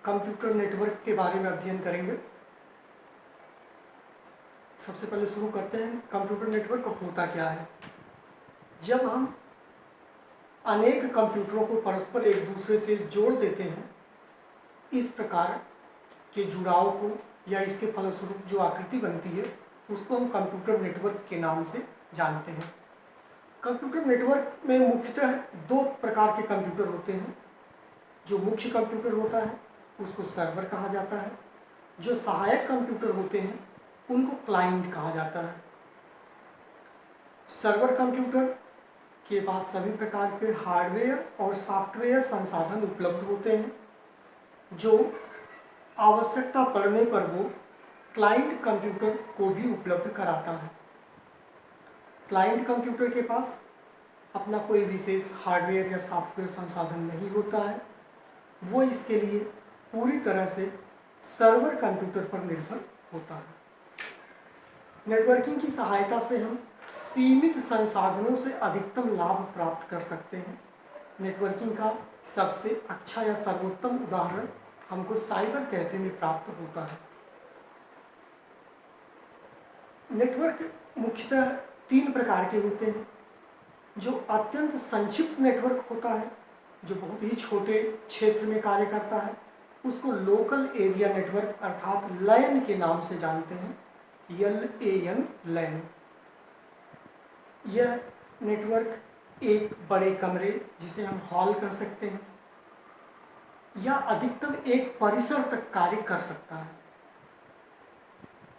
Computer network के बारे में अध्ययन करेंगे। सबसे पहले शुरू करते हैं, कंप्यूटर नेटवर्क होता क्या है। जब हम अनेक कंप्यूटरों को परस्पर एक दूसरे से जोड़ देते हैं, इस प्रकार के जुड़ाव को या इसके फलस्वरूप जो आकृति बनती है उसको हम कंप्यूटर नेटवर्क के नाम से जानते हैं। कंप्यूटर नेटवर्क में मुख्यतः दो प्रकार के कंप्यूटर होते हैं। जो मुख्य कंप्यूटर होता है उसको सर्वर कहा जाता है, जो सहायक कंप्यूटर होते हैं उनको क्लाइंट कहा जाता है। सर्वर कंप्यूटर के पास सभी प्रकार के हार्डवेयर और सॉफ्टवेयर संसाधन उपलब्ध होते हैं, जो आवश्यकता पड़ने पर वो क्लाइंट कंप्यूटर को भी उपलब्ध कराता है। क्लाइंट कंप्यूटर के पास अपना कोई विशेष हार्डवेयर या सॉफ्टवेयर संसाधन नहीं होता है, वो इसके लिए पूरी तरह से सर्वर कंप्यूटर पर निर्भर होता है। नेटवर्किंग की सहायता से हम सीमित संसाधनों से अधिकतम लाभ प्राप्त कर सकते हैं। नेटवर्किंग का सबसे अच्छा या सर्वोत्तम उदाहरण हमको साइबर कैफे में प्राप्त होता है। नेटवर्क मुख्यतः तीन प्रकार के होते हैं। जो अत्यंत संक्षिप्त नेटवर्क होता है, जो बहुत ही छोटे क्षेत्र में कार्य करता है, उसको लोकल एरिया नेटवर्क अर्थात लैन के नाम से जानते हैं, LAN लैन। यह नेटवर्क एक बड़े कमरे, जिसे हम हॉल कह सकते हैं, या अधिकतम एक परिसर तक कार्य कर सकता है।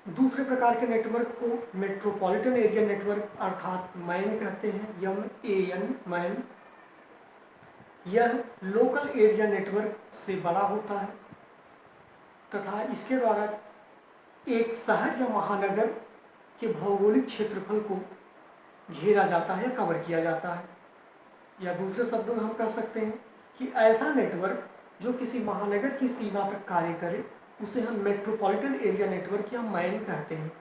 दूसरे प्रकार के नेटवर्क को मेट्रोपॉलिटन एरिया नेटवर्क अर्थात मैन कहते हैं, MAN मैन। यह लोकल एरिया नेटवर्क से बड़ा होता है तथा इसके द्वारा एक शहर या महानगर के भौगोलिक क्षेत्रफल को घेरा जाता है, कवर किया जाता है। या दूसरे शब्दों में हम कह सकते हैं कि ऐसा नेटवर्क जो किसी महानगर की सीमा तक कार्य करे उसे हम मेट्रोपॉलिटन एरिया नेटवर्क या मैन कहते हैं।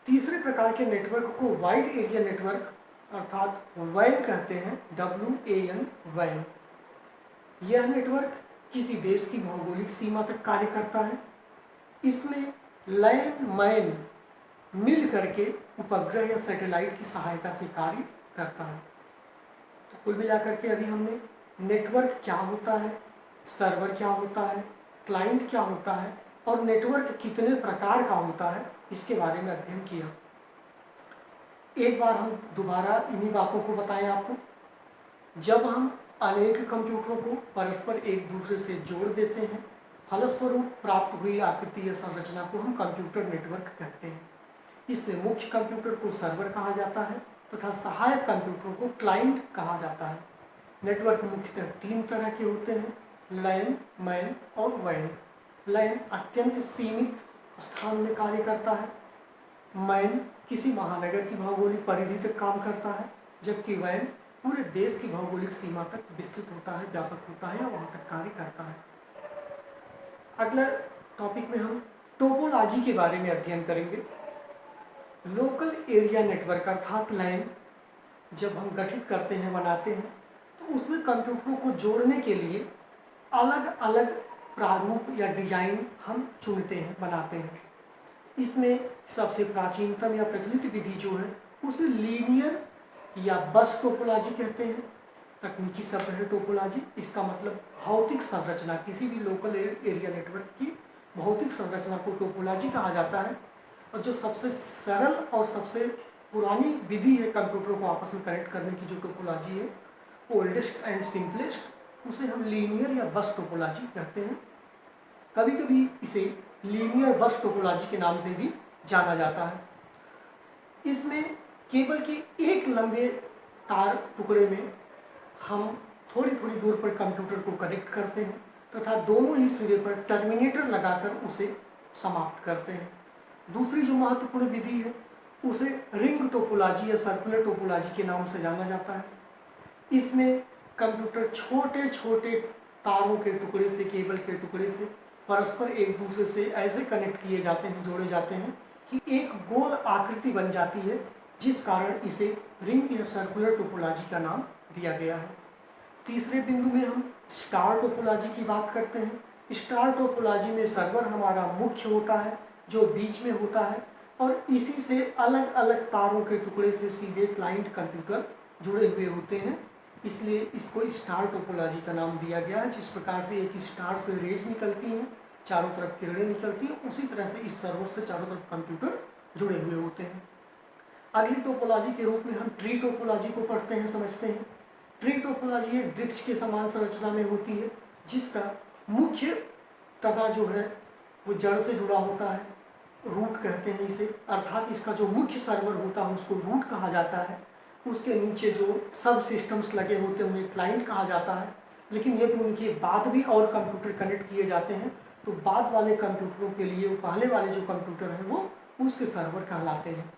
तीसरे प्रकार के नेटवर्क को वाइड एरिया नेटवर्क अर्थात वैन कहते हैं, WAN वैन। यह नेटवर्क किसी देश की भौगोलिक सीमा तक कार्य करता है। इसमें लैन मैन मिल करके उपग्रह या सैटेलाइट की सहायता से कार्य करता है। तो कुल मिलाकर के अभी हमने नेटवर्क क्या होता है, सर्वर क्या होता है, क्लाइंट क्या होता है और नेटवर्क कितने प्रकार का होता है, इसके बारे में अध्ययन किया। एक बार हम दोबारा इन्हीं बातों को बताएं आपको। जब हम अनेक कंप्यूटरों को परस्पर एक दूसरे से जोड़ देते हैं, फलस्वरूप प्राप्त हुई आकृति या संरचना को हम कंप्यूटर नेटवर्क कहते हैं। इसमें मुख्य कंप्यूटर को सर्वर कहा जाता है तथा सहायक कंप्यूटरों को क्लाइंट कहा जाता है। नेटवर्क मुख्यतः तीन तरह के होते हैं, लैन, मैन और वैन। लैन अत्यंत सीमित स्थान में कार्य करता है, मैन किसी महानगर की भौगोलिक परिधि तक काम करता है, जबकि वैन पूरे देश की भौगोलिक सीमा तक विस्तृत होता है, व्यापक होता है या वहाँ तक कार्य करता है। अगला टॉपिक में हम टोपोलॉजी के बारे में अध्ययन करेंगे। लोकल एरिया नेटवर्क अर्थात लैन जब हम गठित करते हैं, बनाते हैं, तो उसमें कंप्यूटरों को जोड़ने के लिए अलग अलग प्रारूप या डिजाइन हम चुनते हैं, बनाते हैं। इसमें सबसे प्राचीनतम या प्रचलित विधि जो है उसे लीनियर या बस टोपोलॉजी कहते हैं। तकनीकी शब्द है टोपोलॉजी। इसका मतलब भौतिक संरचना, किसी भी लोकल एरिया नेटवर्क की भौतिक संरचना को टोपोलॉजी कहा जाता है। और जो सबसे सरल और सबसे पुरानी विधि है कंप्यूटरों को आपस में कनेक्ट करने की, जो टोपोलॉजी है, ओल्डेस्ट एंड सिंपलेस्ट, उसे हम लीनियर या बस टोपोलॉजी कहते हैं। कभी कभी इसे लीनियर बस टोपोलॉजी के नाम से भी जाना जाता है। इसमें केबल के एक लंबे तार टुकड़े में हम थोड़ी थोड़ी दूर पर कंप्यूटर को कनेक्ट करते हैं तथा दोनों ही सिरे पर टर्मिनेटर लगाकर उसे समाप्त करते हैं। दूसरी जो महत्वपूर्ण विधि है उसे रिंग टोपोलॉजी या सर्कुलर टोपोलॉजी के नाम से जाना जाता है। इसमें कंप्यूटर छोटे छोटे तारों के टुकड़े से, केबल के टुकड़े से परस्पर एक दूसरे से ऐसे कनेक्ट किए जाते हैं, जोड़े जाते हैं कि एक गोल आकृति बन जाती है, जिस कारण इसे रिंग या सर्कुलर टोपोलॉजी का नाम दिया गया है। तीसरे बिंदु में हम स्टार टोपोलॉजी की बात करते हैं। स्टार टोपोलॉजी में सर्वर हमारा मुख्य होता है जो बीच में होता है और इसी से अलग अलग तारों के टुकड़े से सीधे क्लाइंट कंप्यूटर जुड़े हुए होते हैं, इसलिए इसको स्टार टोपोलॉजी का नाम दिया गया है। जिस प्रकार से एक स्टार से रेज निकलती हैं, चारों तरफ किरणें निकलती हैं, उसी तरह से इस सर्वर से चारों तरफ कंप्यूटर जुड़े हुए होते हैं। अगली टोपोलॉजी के रूप में हम ट्री टोपोलॉजी को पढ़ते हैं, समझते हैं। ट्री टोपोलॉजी एक वृक्ष के समान संरचना में होती है जिसका मुख्य तना जो है वो जड़ से जुड़ा होता है, रूट कहते हैं इसे, अर्थात इसका जो मुख्य सर्वर होता है उसको रूट कहा जाता है। उसके नीचे जो सब सिस्टम्स लगे होते हैं उन्हें क्लाइंट कहा जाता है। लेकिन यदि उनके बाद भी और कंप्यूटर कनेक्ट किए जाते हैं तो बाद वाले कंप्यूटरों के लिए वो पहले वाले जो कंप्यूटर हैं वो उसके सर्वर कहलाते हैं।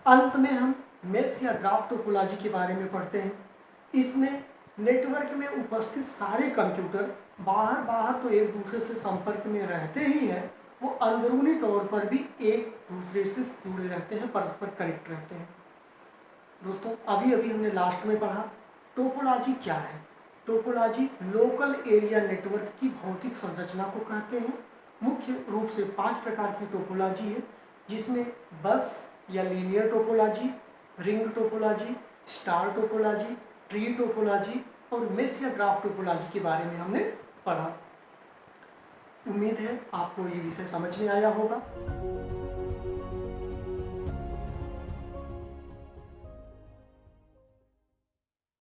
अंत में हम मेश या ग्राफ टोपोलॉजी के बारे में पढ़ते हैं। इसमें नेटवर्क में उपस्थित सारे कंप्यूटर बाहर तो एक दूसरे से संपर्क में रहते ही हैं, वो अंदरूनी तौर पर भी एक दूसरे से जुड़े रहते हैं, परस्पर कनेक्ट रहते हैं। दोस्तों अभी हमने लास्ट में पढ़ा टोपोलॉजी क्या है। टोपोलॉजी लोकल एरिया नेटवर्क की भौतिक संरचना को कहते हैं। मुख्य रूप से 5 प्रकार की टोपोलॉजी है, जिसमें बस या linear topology, ring topology, star topology, tree topology और मेश या ग्राफ टोपोलॉजी के बारे में हमने पढ़ा। उम्मीद है आपको ये विषय समझ में आया होगा।